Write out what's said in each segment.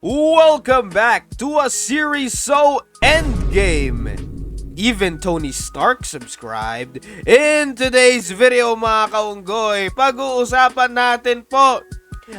Welcome back to a series so endgame. Even Tony Stark subscribed. In today's video mga kaunggoy, pag-uusapan natin po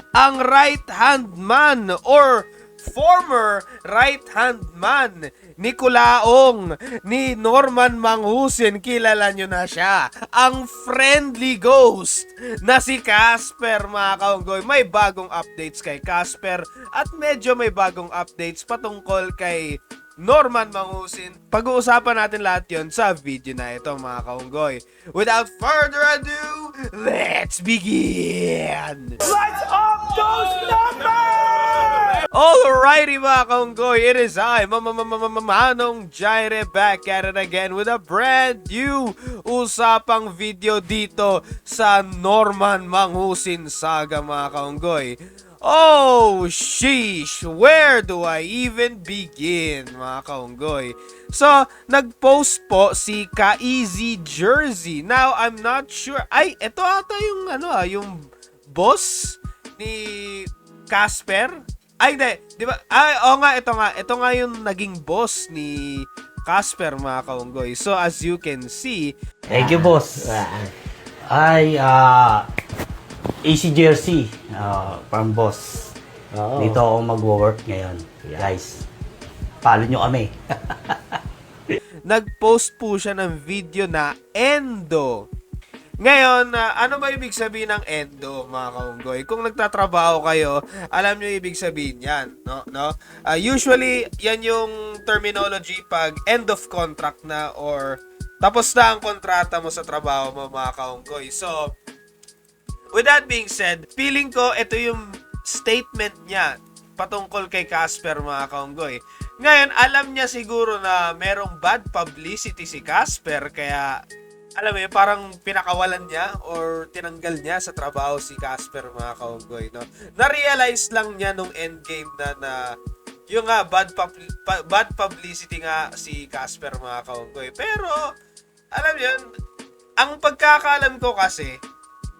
ang right-hand man or former right-hand man ni Kulaong, ni Norman Manghusin. Kilala nyo na siya, ang friendly ghost na si Casper mga kaunggoy. May bagong updates kay Casper at medyo may bagong updates patungkol kay Norman Manghusin. Pag-uusapan natin lahat yon sa video na ito mga kaunggoy. Without further ado, let's begin! Let's up those numbers! Alrighty mga kaunggoy, it is I, Manong Jaire, back at it again with a brand new usapang video dito sa Norman Manghusin saga mga kaunggoy. Oh, sheesh! Where do I even begin, mga kaunggoy? So, nag-post po si Ka-Easy Jersey. Now, I'm not sure. Ay, ito ata yung, yung boss ni Casper. Ay, di ba? Ay, oo nga, ito nga. Ito nga yung naging boss ni Casper, mga kaunggoy. So, as you can see, Thank you, boss. Ay, AC Jersey, from boss. Oo. Dito ako mag-work ngayon. Guys, follow nyo kami. nag-post po siya ng video na Endo. Ngayon, ano ba ibig sabihin ng Endo, mga kaunggoy? Kung nagtatrabaho kayo, alam nyo ibig sabihin yan, no? Usually, yan yung terminology pag end of contract na or tapos na ang kontrata mo sa trabaho mo, mga kaunggoy. So, with that being said, feeling ko ito yung statement niya patungkol kay Casper, mga kaunggoy. Ngayon, alam niya siguro na merong bad publicity si Casper, kaya alam mo yun, parang pinakawalan niya or tinanggal niya sa trabaho si Casper, mga kaunggoy, no? Na-realize lang niya nung endgame na yung nga, bad publicity nga si Casper, mga kaunggoy. Pero, alam yun, ang pagkakaalam ko kasi,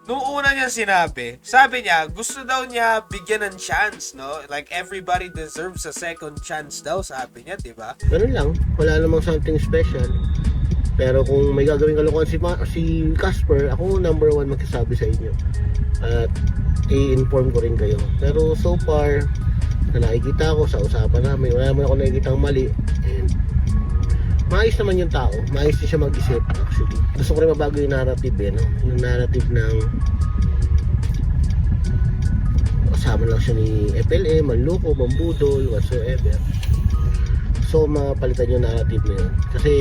nung una niya sabi niya, gusto daw niya bigyan ng chance, no? Like, everybody deserves a second chance daw, sabi niya, di ba? Ganun lang. Wala namang something special. Pero kung may gagawin kalokohan si Casper, ako number one magsasabi sa inyo. At i-inform ko rin kayo. Pero so far, na nakikita ko sa usapan namin, wala naman ako nakikitang mali. And maayos naman yung tao. Maayos din siya mag-isip, actually. Gusto ko rin mabago yung narrative, no? Yung narrative ng kasama lang siya ni FLM, manloko, mambudol, whatsoever. So, mapalitan yung narrative na yun. Kasi,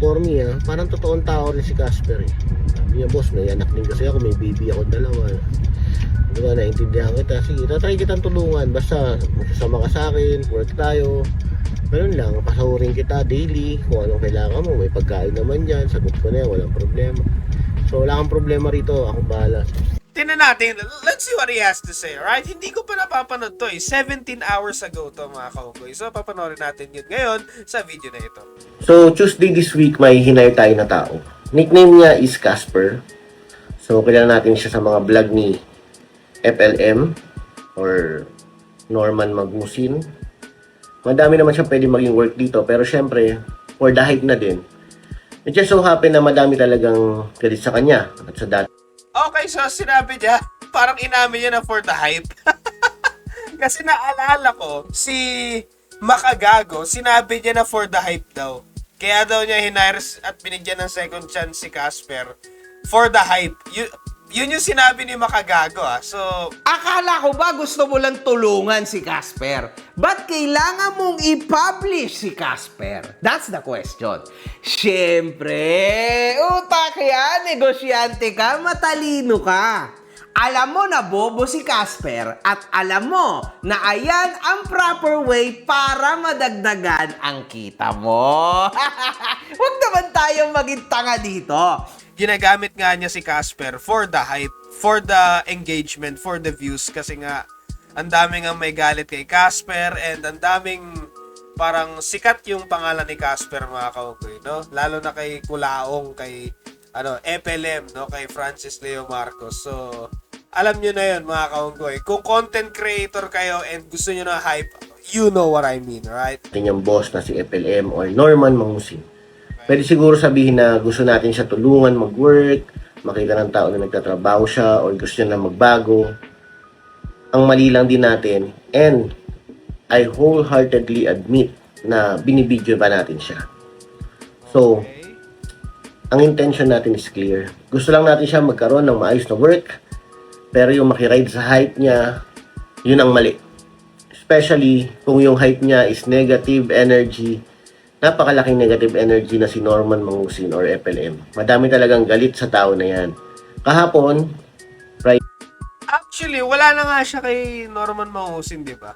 for me, parang totoong tao rin si Casper, eh. Sabi niya, boss, may anak din kasi ako, may baby ako dalawa. Diba, naintindihan kita. Sige, tatry kitang tulungan. Basta, magsasama ka sa akin, work tayo. Ganun lang, pasahurin kita daily. Kung anong kailangan mo, may pagkain naman dyan. Sagot ko na yan, walang problema. So, wala kang problema rito. Akong bahala. Tingnan natin, let's see what he has to say, alright? Hindi ko pa napapanood to, 17 hours ago to, mga kaunggoy. So, papanoorin natin yun ngayon sa video na ito. So, Tuesday this week, may hinire tayo na tao. Nickname niya is Casper. So, kilala natin siya sa mga vlog ni FLM or Norman Manghusin. Madami naman siya pwede maging work dito, pero syempre, for the hype na din. It just so happen na madami talagang credit sa kanya at sa dati. Okay, so sinabi niya, parang inamin niya na for the hype. Kasi naalala ko, si Makagago, sinabi niya na for the hype daw. Kaya daw niya hinire at binigyan ng second chance si Casper for the hype. Yun yung sinabi ni Makagago, So, Akala ko ba gusto mo lang tulungan si Casper? Ba't kailangan mong i-publish si Casper? That's the question. Siyempre, utak yan, negosyante ka, matalino ka. Alam mo na bobo si Casper at alam mo na ayan ang proper way para madagdagan ang kita mo. Huwag naman tayong maging tanga dito. ginagamit nga niya si Casper for the hype, for the engagement, for the views. Kasi nga, ang daming ang may galit kay Casper and ang daming parang sikat yung pangalan ni Casper, mga kaunggoy, no? Lalo na kay Kulaong, kay FLM, no? Kay Francis Leo Marcos. So, alam nyo na yun mga kaunggoy. Kung content creator kayo and gusto nyo na hype, you know what I mean, right? Natin yung boss na si FLM or Norman Mangusin. Pwede siguro sabihin na gusto natin siya tulungan mag-work, makita ng tao na nagtatrabaho siya or gusto niya na magbago. Ang mali lang din natin, and I wholeheartedly admit na binibidyo pa natin siya. So, Okay. ang intention natin is clear. Gusto lang natin siya magkaroon ng maayos na work, pero yung makiride sa hype niya, yun ang mali. Especially kung yung hype niya is negative energy, napakalaking negative energy na si Norman Mangusin or FLM. Madami talagang galit sa tao na yan. Kahapon, Actually, wala na nga siya kay Norman Mangusin, di ba?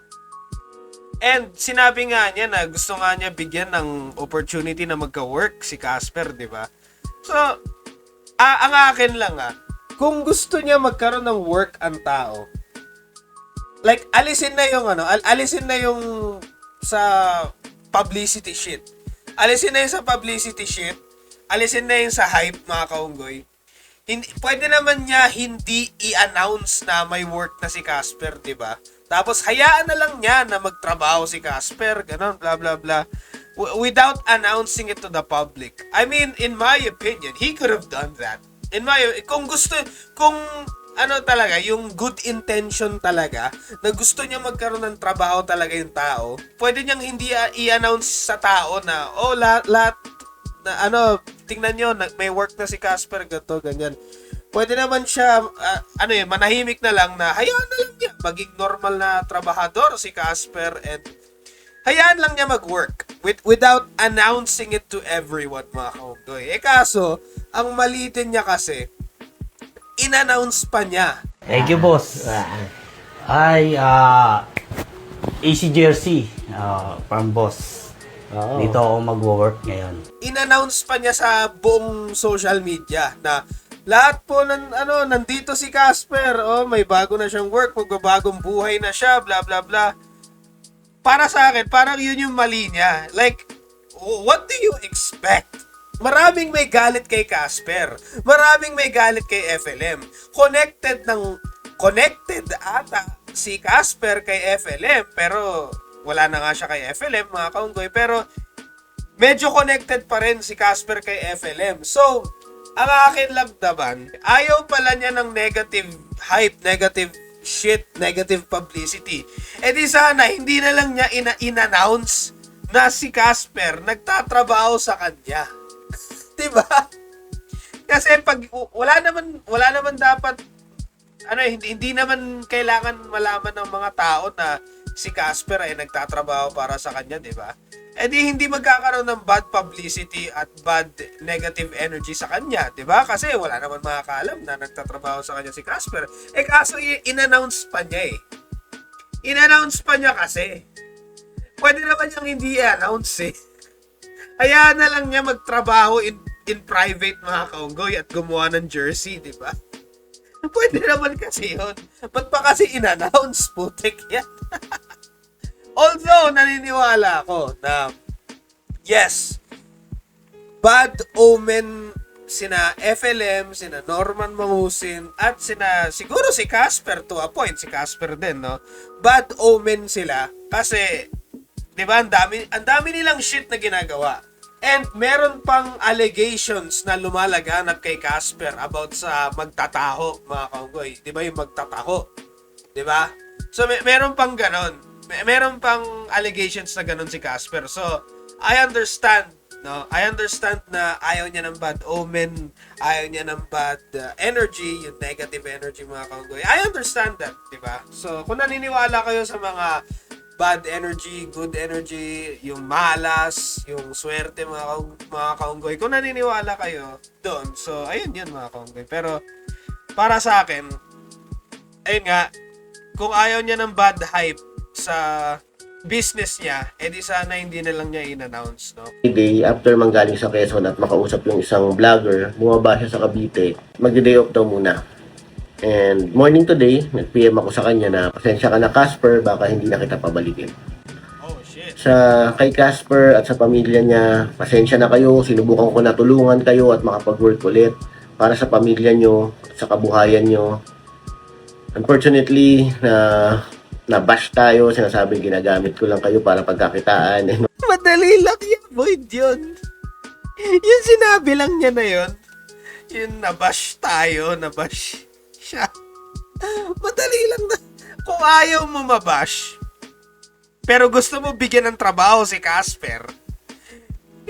And sinabi nga niya na gusto nga niya bigyan ng opportunity na magka-work si Casper, di ba? So, ang akin lang kung gusto niya magkaroon ng work ang tao, like, alisin na yung alisin na yung sa publicity shit. Alisin na yung sa publicity shit. Alisin na yung sa hype, mga kaunggoy. Pwede naman niya hindi i-announce na may work na si Casper, di ba? Tapos hayaan na lang niya na magtrabaho si Casper, ganun, blah blah blah. Without announcing it to the public. I mean, in my opinion, he could have done that. Kung talaga, yung good intention talaga, na gusto niya magkaroon ng trabaho talaga yung tao, pwede niyang hindi i-announce sa tao na, oh, lahat na tingnan nyo, may work na si Casper, ganito, ganyan. Pwede naman siya, manahimik na lang na, hayaan na lang niya, maging normal na trabahador si Casper, and hayaan lang niya mag-work without announcing it to everyone, mga kaunggoy. Kaso, ang mali din niya kasi, in-announce pa niya. Thank you, boss. Hi, AC Jersey, from boss. Oo. Dito ako mag-work ngayon. In-announce pa niya sa buong social media na lahat po nandito si Casper. Oh, may bago na siyang work, magbabagong buhay na siya, blah blah blah. Para sa akin, parang yun yung mali niya. Like, what do you expect? Maraming may galit kay Casper. Maraming may galit kay FLM. Connected ata si Casper kay FLM, pero wala na nga siya kay FLM, mga kaunggoy. Pero medyo connected pa rin si Casper kay FLM. So, ang akin lang naman, ayaw pala niya ng negative hype, negative shit, negative publicity. E di sana, hindi na lang niya in-announce na si Casper nagtatrabaho sa kanya. Diba? Kasi pag wala naman dapat hindi naman kailangan malaman ng mga tao na si Casper ay nagtatrabaho para sa kanya, di ba? Eh di hindi magkakaroon ng bad publicity at bad negative energy sa kanya, di ba? Kasi wala naman makakaalam na nagtatrabaho sa kanya si Casper. Kaso in-announce pa niya eh. In-announce pa niya kasi. Pwede naman niyang hindi i-announce eh. Hayaan na lang niya magtrabaho in private, mga kaunggoy, at gumawa ng jersey, di ba? Pwede naman kasi yun. Ba't pa kasi in-announce? Putik yan. Although, naniniwala ako na yes, bad omen sina FLM, sina Norman Mangusin, at siguro si Casper to a point, si Casper din, no? Bad omen sila kasi, di ba, ang dami nilang shit na ginagawa. And meron pang allegations na lumalaganap kay Casper about sa magtataho, mga kaunggoy. Di ba yung magtataho? Di ba? So, meron pang ganon. Meron pang allegations na ganon si Casper. So, I understand, no? I understand na ayaw niya ng bad omen, ayaw niya ng bad energy, yung negative energy, mga kaunggoy. I understand that, di ba? So, kung naniniwala kayo sa mga bad energy, good energy, yung malas, yung swerte, mga kaunggoy. Kung naniniwala kayo doon, so, ayun yun, mga kaunggoy. Pero, para sa akin, ayun nga, kung ayaw niya ng bad hype sa business niya, edi sana hindi na lang niya in-announce, no? day after manggaling sa Quezon at makausap yung isang vlogger, bumaba siya sa Cavite, magdi-day off daw muna. And morning today, nag-PM ako sa kanya na pasensya ka na Casper, baka hindi na kita pabalikin. Oh, shit. Kay Casper at sa pamilya niya, pasensya na kayo, sinubukan ko na tulungan kayo at makapag-work ulit para sa pamilya nyo, sa kabuhayan nyo. Unfortunately, na-bash tayo. Sinasabing ginagamit ko lang kayo para pagkakitaan. Madali lang i-avoid yun. Yung sinabi lang niya na yun, yung nabash tayo, nabash siya. Madali lang na. Kung ayaw mo mabash, pero gusto mo bigyan ng trabaho si Casper,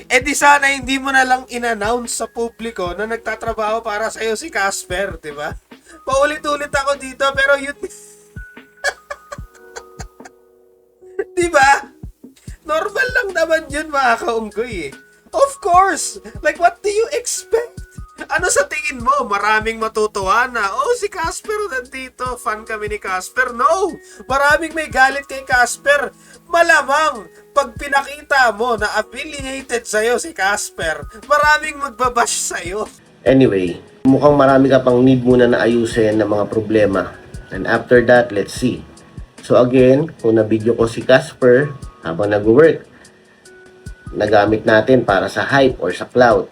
eh di sana hindi mo na lang in-announce sa publiko na nagtatrabaho para sa'yo si Casper, di ba? Paulit-ulit ako dito, pero yun... di ba? Normal lang naman yun, mga kaunggoy eh. Of course! Like, what do you expect? Ano sa tingin mo? Maraming matutuwa na. Oh, si Casper nandito. Fan kami ni Casper. No! Maraming may galit kay Casper. Malamang, pag pinakita mo na affiliated sa'yo si Casper, maraming magbabash sa'yo. Anyway, mukhang marami ka pang need muna na ayusin ng mga problema. And after that, let's see. So again, kung na-video ko si Casper habang nag-work, nagamit natin para sa hype or sa clout,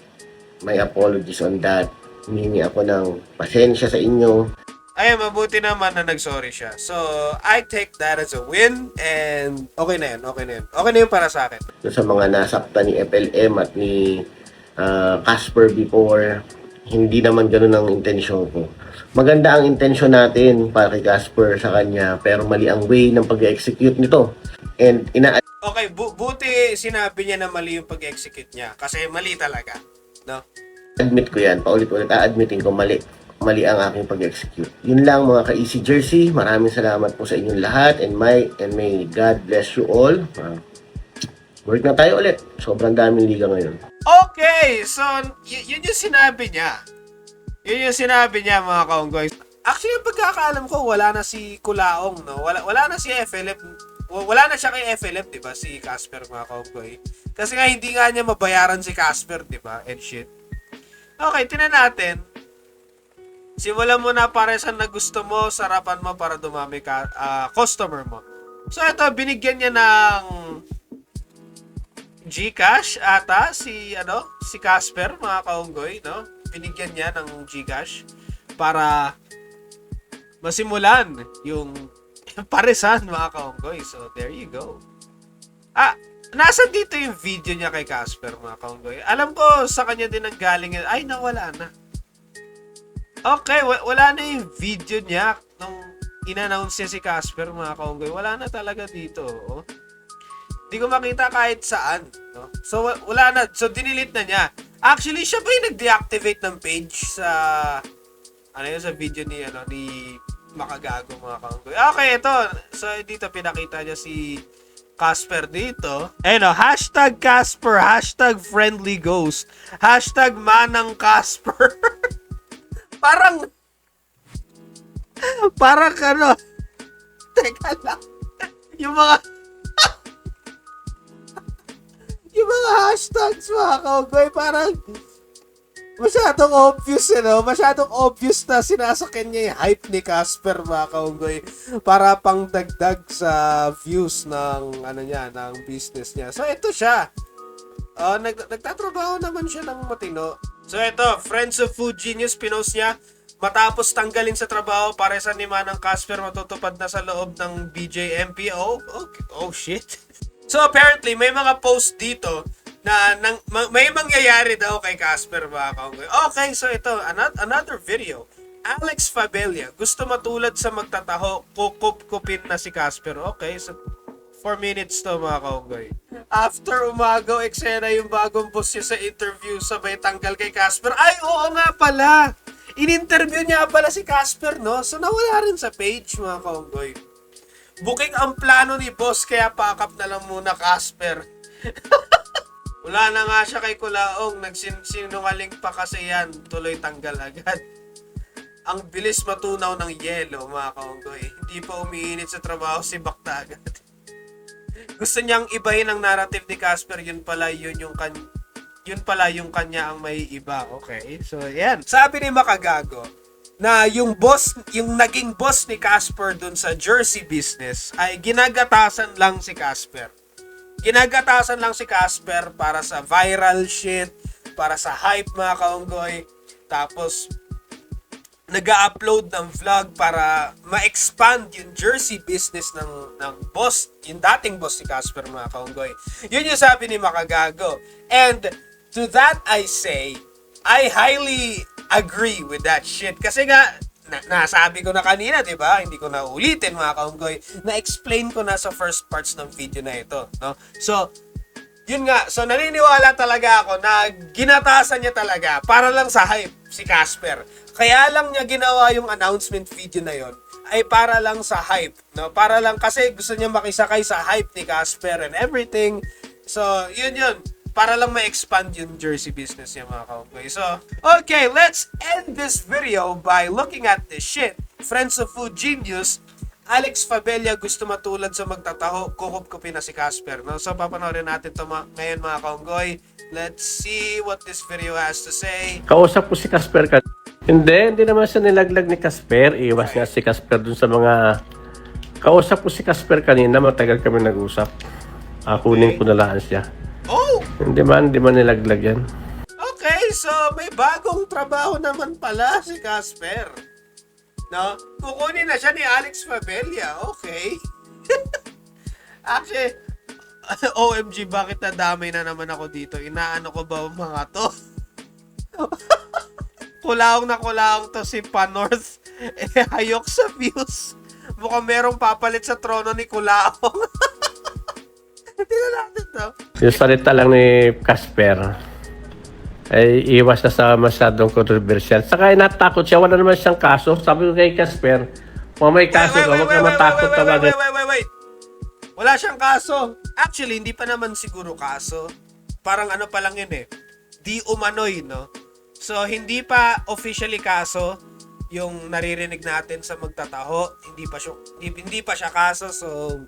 may apologies on that. Humingi ako ng pasensya sa inyo. Ay, mabuti naman na nag-sorry siya. So, I take that as a win and okay na yun, okay na yun. Okay na yun para sa akin. So, sa mga nasaktan ni FLM at ni Casper before, hindi naman ganun ang intensyon ko. Maganda ang intensyon natin para kay Casper sa kanya, pero mali ang way ng pag-execute nito. And Okay, buti sinabi niya na mali yung pag-execute niya. Kasi mali talaga. No? admit ko yan, paulit-ulit admitting ko mali ang aking pag-execute. Yun lang mga ka-Easy Jersey, maraming salamat po sa inyong lahat and may God bless you all. Work na tayo ulit. Sobrang daming liga ngayon. Okay, so yun yung sinabi niya. Yun yung sinabi niya, mga kaunggoy. Actually, yung pagkakaalam ko, wala na si Kulaong, no? Wala na si FLF. Wala na siya kay FLF, di ba? Si Casper, mga kaunggoy. Kasi nga, hindi nga niya mabayaran si Casper, di ba? And shit. Okay, tinan natin. Simulan mo na para sa na gusto mo, sarapan mo para dumami ka, customer mo. So, ito, binigyan niya ng GCash ata si Casper, mga kaunggoy, no? Binigyan niya ng GCash para masimulan yung parisan, mga kaunggoy. So, there you go. Nasa dito yung video niya kay Casper, mga kaunggoy. Alam ko, sa kanya din ang galing. Ay, nawala na. Okay, wala na yung video niya nung in-announce niya si Casper, mga kaunggoy. Wala na talaga dito, oh. Hindi ko makita kahit saan, no? So, wala na. So, dinilit na niya. Actually, siya ba yung nag-deactivate ng page sa sa video ni Makagago, mga kaunggoy. Okay, ito. So, dito pinakita niya si Casper dito. Hashtag Casper, hashtag friendly ghost, hashtag manang Casper. parang teka lang. Yung mga hashtags, mga kaugay, parang masyadong obvious, masyadong obvious na sinasakyan niya yung hype ni Casper, mga kaugay, para pang dagdag sa views ng ng business niya. So ito siya. Nagtatrabaho naman siya ng matino. So ito, Friends of Food Genius, pinost niya, matapos tanggalin sa trabaho para sa ni Manang Casper, matutupad na sa loob ng BJMP. Oh shit. So apparently, may mga post dito na may mangyayari daw kay Casper, mga kaunggoy. Okay, so ito, another video. Alex Fabella, gusto matulad sa magtataho, kukup-kupin na si Casper. Okay, so 4 minutes to, mga kaunggoy. After umagaw eksena yung bagong boss niya sa interview, sabay tanggal kay Casper. Ay, oo nga pala! In-interview niya pala si Casper, no? So nawala rin sa page, mga kaunggoy. Booking ang plano ni boss, kaya pack up na lang muna, Casper. Wala na nga siya kay Kulaong, nagsinungaling pa kasi yan, tuloy tanggal agad. Ang bilis matunaw ng yelo, mga kaunggoy. Hindi pa umiinit sa trabaho si Bakta agad. Gusto niyang ibahin ang narrative ni Casper, yun pala yung kanya ang may iba. Okay, so yan. Sabi ni Makagago na yung naging boss ni Casper dun sa jersey business ay ginagatasan lang si Casper. Ginagatasan lang si Casper para sa viral shit, para sa hype, mga kaunggoy. Tapos nag-upload ng vlog para ma-expand yung jersey business ng boss, yung dating boss ni Casper, mga kaunggoy. Yun yung sabi ni Makagago. And to that I say, I highly agree with that shit. Kasi nga, nasabi ko na kanina, di ba? Hindi ko na ulitin, mga kaunggoy. Na-explain ko na sa first parts ng video na ito. No? So, yun nga. So, naniniwala talaga ako na ginatasan niya talaga para lang sa hype si Casper. Kaya lang niya ginawa yung announcement video na yon ay para lang sa hype. No? Para lang kasi gusto niya makisakay sa hype ni Casper and everything. So, yun. Para lang ma-expand yung jersey business niya, mga kaunggoy. So, okay, let's end this video by looking at this shit. Friends of Food Genius, Alex Fabella gusto matulad sa magtataho, kukup-kupin na si Casper. No? So, papanoorin natin ito ngayon, mga kaunggoy. Let's see what this video has to say. Kausap ko si Casper ka. Hindi naman siya nilaglag ni Casper. Iwas nga si Casper dun sa mga... Kausap ko si Casper kanina, matagal kami nag-usap. Kunin ko na lang siya. Oh! Hindi man nilaglag yan. Okay, so may bagong trabaho naman pala si Casper. No? Kukunin na siya ni Alex Fabella. Okay. Actually, OMG, bakit nadamay na naman ako dito? Inaano ko ba mga to? Kulaong na kulaong to si Panorth. Hayok sa views. Mukhang merong papalit sa trono ni Kulaong. Tingnan natin to. Yung salita lang ni Casper ay iwas na sa masyadong controversial. Saka natakot siya, wala naman siyang kaso. Sabi ko kay Casper, kung may kaso ka, huwag ka matakot tawagan. Wait. Wala siyang kaso. Actually, hindi pa naman siguro kaso. Parang ano pa lang yun eh. Di umano'y, no? So, hindi pa officially kaso yung naririnig natin sa magtataho. Hindi pa siya kaso. So,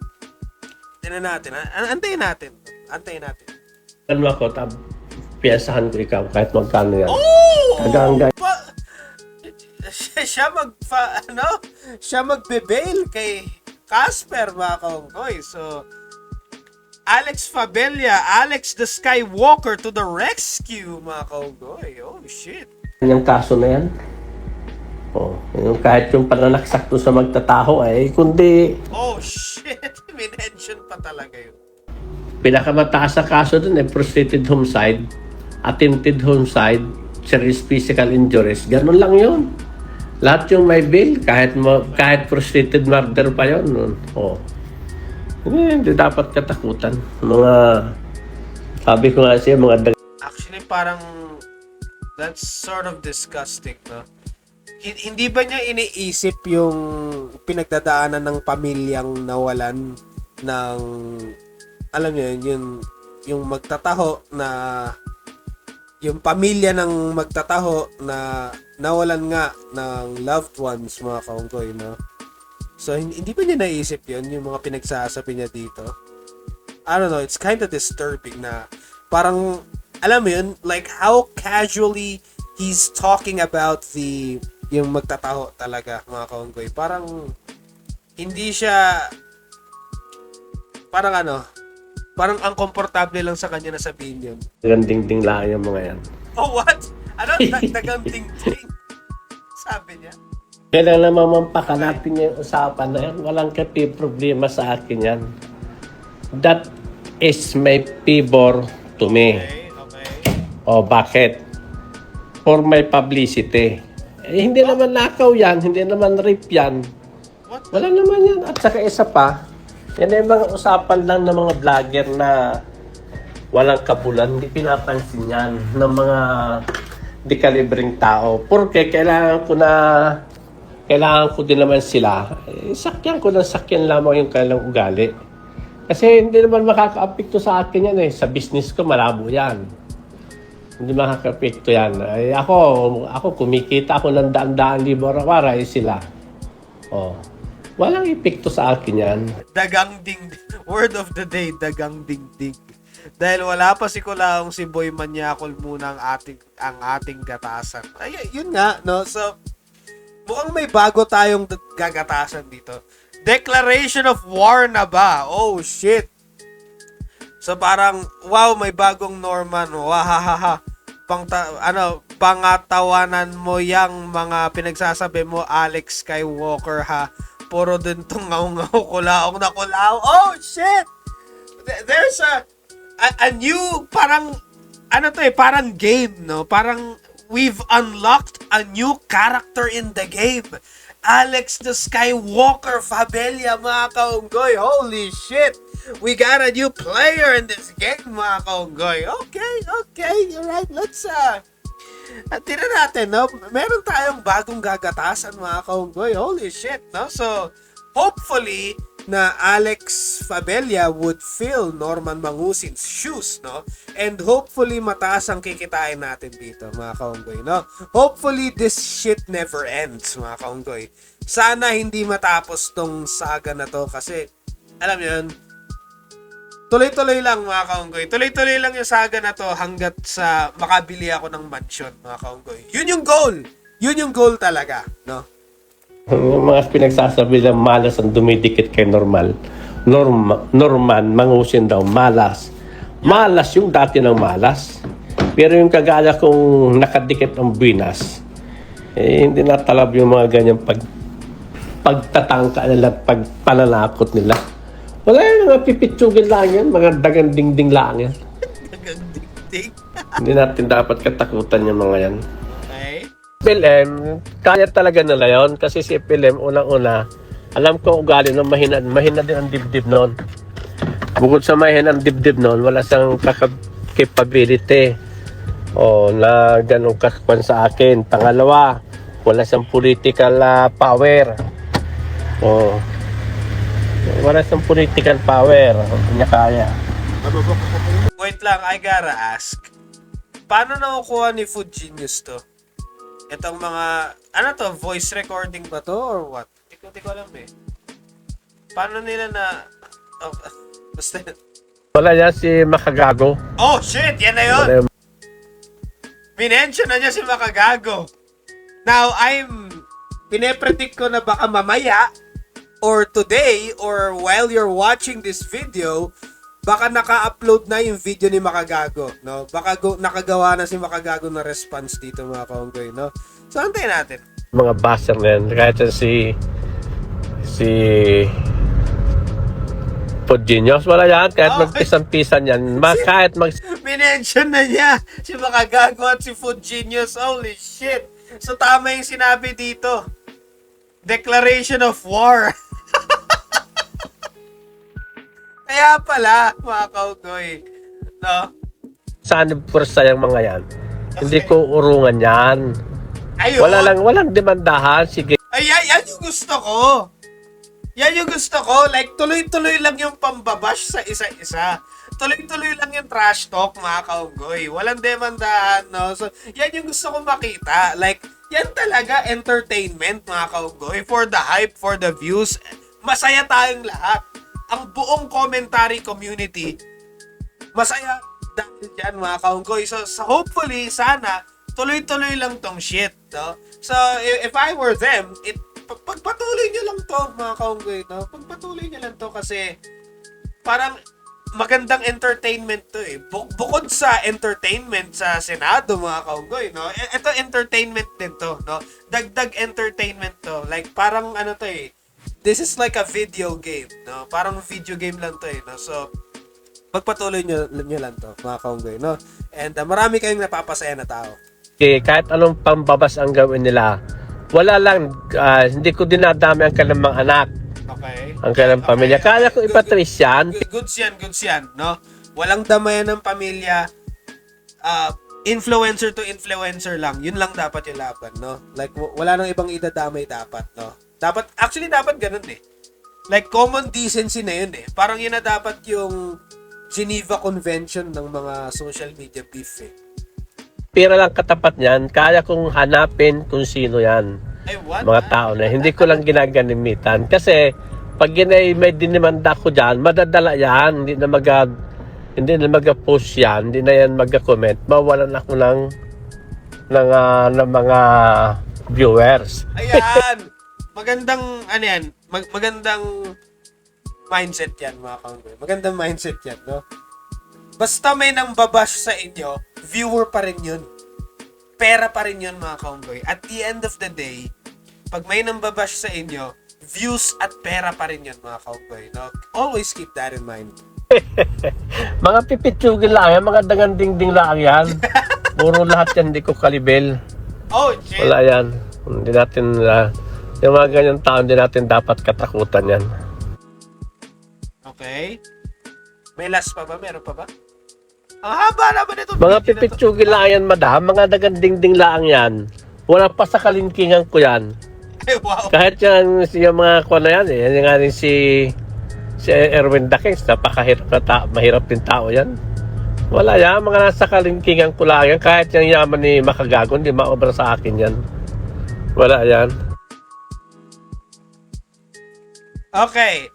tingnan natin. Antayin natin. Ano ako, piyasahan ko ikaw kahit magkano yan. Oh! Hanggang Siya magbe-bail kay Casper, mga kaunggoy. So, Alex Fabella, Alex the Skywalker to the rescue, mga kaunggoy. Oh, shit. yung kaso na yan. Yung kahit yung pananaksak doon sa magtataho ay kundi Oh, shit. Minention pa talaga yun. pinakamataas na kaso doon ay prostrated homicide, attempted homicide, serious physical injuries. Ganun lang yun. Lahat yung may bail, kahit prostrated murder pa yun. Hindi dapat katakutan. Sabi ko nga siya, Actually, parang that's sort of disgusting, no? Hindi ba niya iniisip yung pinagdadaanan ng pamilyang nawalan ng, alam niyo yun, yung magtataho na, yung pamilya ng magtataho na nawalan nga ng loved ones, mga kaunggoy, no? So, hindi ba niya naisip yun, yung mga pinagsasabi niya dito? I don't know, it's kind of disturbing na parang, alam mo yun, like how casually he's talking about yung magtataho talaga, mga kaunggoy. Parang, hindi siya, parang ang komportable lang sa kanya na sabihin yun. ding-ding lang yung mga yan. Oh, what? Ano? Dagang ting-ting? Sabi niya. Kailan naman mampakalapin yung usapan na yan, walang problema sa akin yan. That is my favor to me. Okay. Bakit? For my publicity. Hindi naman nakaw yan, hindi naman rape yan. What? Wala naman yan. At saka isa pa, yan ay mga usapan lang ng mga vlogger na walang kabulan, hindi pinapansin yan ng mga dekalibreng tao. Porque kailangan ko din naman sila. Sakyan ko ng sakyan lamang yung kailang ugali. Kasi hindi naman makaka-apekto sa akin yan eh. Sa business ko, malabo yan. Hindi makaka-apekto yan. Ay, ako kumikita ako ng daan-daan libo araw-araw sila. Walang epekto sa akin yan. Dagang ding-ding. Word of the day, dagang ding-ding. Dahil wala pa si Kulaong, si Boy Manyakol muna ang ating gatasan. Ay, yun nga, no? So, mukhang may bago tayong gagatasan dito. Declaration of war na ba? Oh, shit. So, parang, wow, may bagong Norman. Wahahaha. pangatawanan mo yang mga pinagsasabi mo, Alex Skywalker, ha? Puro din tong ngaw-ngaw, kulaong na kulaong. Oh, shit! There's a new, parang, ano to eh, parang game, no? Parang, we've unlocked a new character in the game. Alex the Skywalker Fabella, mga kaunggoy. Holy shit! We got a new player in this game, mga kaunggoy. Okay, alright, let's, tingnan natin, no? Meron tayong bagong gagatasan, mga kaunggoy. Holy shit, no? So, hopefully, na Alex Fabella would fill Norman Mangusin's shoes, no? And hopefully, mataas ang kikitain natin dito, mga kaunggoy, no? Hopefully, this shit never ends, mga kaunggoy. Sana hindi matapos tong saga na to kasi, alam niyo yun, tuloy-tuloy lang, mga kaunggoy. Tuloy-tuloy lang yung saga na to hanggat sa makabili ako ng mansion, mga kaunggoy. Yun yung goal! Yun yung goal talaga, no? Yung mga pinagsasabi ng malas ang dumidikit kay Norman Mangusin daw, malas. Malas yung dati ng malas. Pero yung kagaya kung nakadikit ang binas, hindi natalab yung mga ganyang pagtatangka nila, pagpananakot nila. Wala yung mga pipitsugin lang yan, mga dagang dingding lang yan. Dagang dingding. Hindi natin dapat katakutan yung mga yan. Okay? PLM, kaya talaga nila yun kasi si PLM unang-una, alam ko ugali nung mahina din ang dibdib noon. Bukod sa mahina ang dibdib noon, wala siyang capability o na ganun kakwan sa akin. Pangalawa, wala siyang political power. O wala siyang political power. Hindi niya kaya. Wait lang, I gotta ask. Paano nakukuha ni Food Genius to? Itong mga, ano to, voice recording ba to or what? Hindi ko alam eh. Paano nila na, oh, basta. Wala yan si Makagago. Oh shit, yan na yun! Wala yung Minention na niya si Makagago. Now, pinepredict ko na baka mamaya, or today, or while you're watching this video, baka naka-upload na yung video ni Makagago, no? Baka nakagawa na si Makagago na response dito, mga kaunggoy, no? So, antayin natin. mga baser na yan. Kahit si Food Genius, wala yan. Kahit magpisan-pisan yan. Kahit Minention na niya si Makagago at si Food Genius. Holy shit! So, tama yung sinabi dito. Declaration of war. Kaya pala, mga kaunggoy, no? saan pursa yung mga yan. Hindi ko urungan yan. Ayun. Walang demandahan. Sige. Ay, yan yung gusto ko. Yan yung gusto ko. Like, tuloy-tuloy lang yung pambabash sa isa-isa. Tuloy-tuloy lang yung trash talk, mga kaunggoy. Walang demandahan, no? So, yan yung gusto ko makita. Like, yan talaga entertainment, mga kaunggoy. For the hype, for the views. Masaya tayong lahat. Ang buong commentary community, masaya dahil dyan, mga kaunggoy. So, hopefully, sana, tuloy-tuloy lang tong shit, no? So, if I were them, pagpatuloy nyo lang to, mga kaunggoy, no? Pagpatuloy nyo lang to kasi parang magandang entertainment to eh. Bukod sa entertainment sa Senado, mga kaunggoy, no? Ito entertainment din to, no? Dagdag entertainment to. Like, parang ano to eh. This is like a video game, no? Parang video game lang to eh, no? So, pagpatuloy nyo lang to, mga kaunggoy, no? And marami kayong napapasaya na tao. Kahit anong pambabas ang gawin nila, wala lang, hindi ko dinadami ang kanilang mga anak. Okay. Ang kanilang pamilya. Kaya ko ipatris yan. Goods yan, no? Walang damayan ng pamilya. Influencer to influencer lang. Yun lang dapat yung laban, no? Like, wala nang ibang idadamay dapat, no? Dapat ganun eh. Like, common decency na yun eh. Parang yun na dapat yung Geneva Convention ng mga social media beef eh. Pira lang katapat niyan, kaya kong hanapin kung sino yan. Ay, what? Mga tao na. Hindi ko lang ginaganimitan. Kasi, pag may dinimanda ko dyan, madadala yan. Hindi na mag-post yan. Hindi na yan mag-comment. Mawalan ako ng mga viewers. Ayan! Magandang, ano yan? Magandang mindset yan, mga kaunggoy. Magandang mindset yan, no? Basta may nang babash sa inyo, viewer pa rin yun. pera pa rin yun mga kaunggoy. At the end of the day, pag may nambabash sa inyo, views at pera pa rin yun mga kaunggoy. No? Always keep that in mind. Mga pipitsugin lang yan, mga dangandingding lang yan. Puro lahat yan, di ko kalibel. Oh, shit! Wala yan. Hindi natin, yung mga ganyan tao, hindi natin dapat katakutan yan. Okay. May last pa ba? Meron pa ba? Ang haba naman ito. Mga pipitsugin lang yan, madam. Mga dangandingding lang yan. Wala pa sa kalingkingan ko yan. Ay, wow. Kahit yung mga kuha na yan, yan yung nga rin si Erwin Dakings, napakahirap na mahirap din tao yan. Wala yan, mga nasa kalingkingan ko lang yan. Kahit yung yaman ni Makagago, hindi maobra sa akin yan. Wala yan. Okay.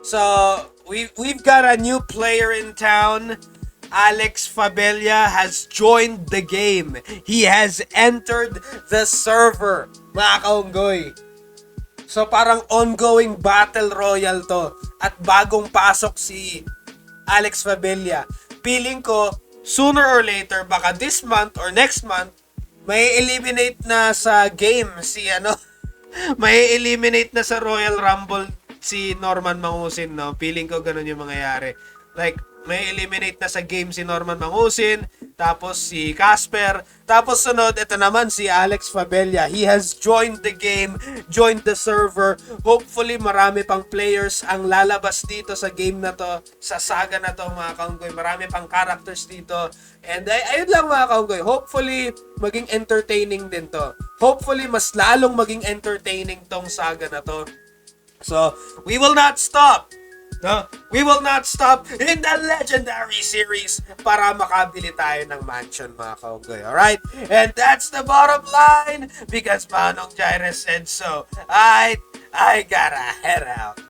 So, we've got a new player in town. Alex Fabella has joined the game. He has entered the server, mga kaunggoy. So parang ongoing battle royale to. At bagong pasok si Alex Fabella. Feeling ko, sooner or later, baka this month or next month, may eliminate na sa game si may eliminate na sa Royal Rumble si Norman Mangusin, no? Feeling ko ganun yung mangyayari. Like, may eliminate na sa game si Norman Mangusin, tapos si Casper, tapos sunod, ito naman si Alex Fabella. He has joined the game, joined the server. Hopefully, marami pang players ang lalabas dito sa game na to, sa saga na to, mga kaunggoy. Marami pang characters dito. And ayun lang mga kaunggoy. Hopefully, maging entertaining din to. Hopefully, mas lalong maging entertaining tong saga na to. So, we will not stop. No? We will not stop in the legendary series para makabili tayo ng mansion, mga kaunggoy. Alright? And that's the bottom line because Manong Jairus said so. I gotta head out.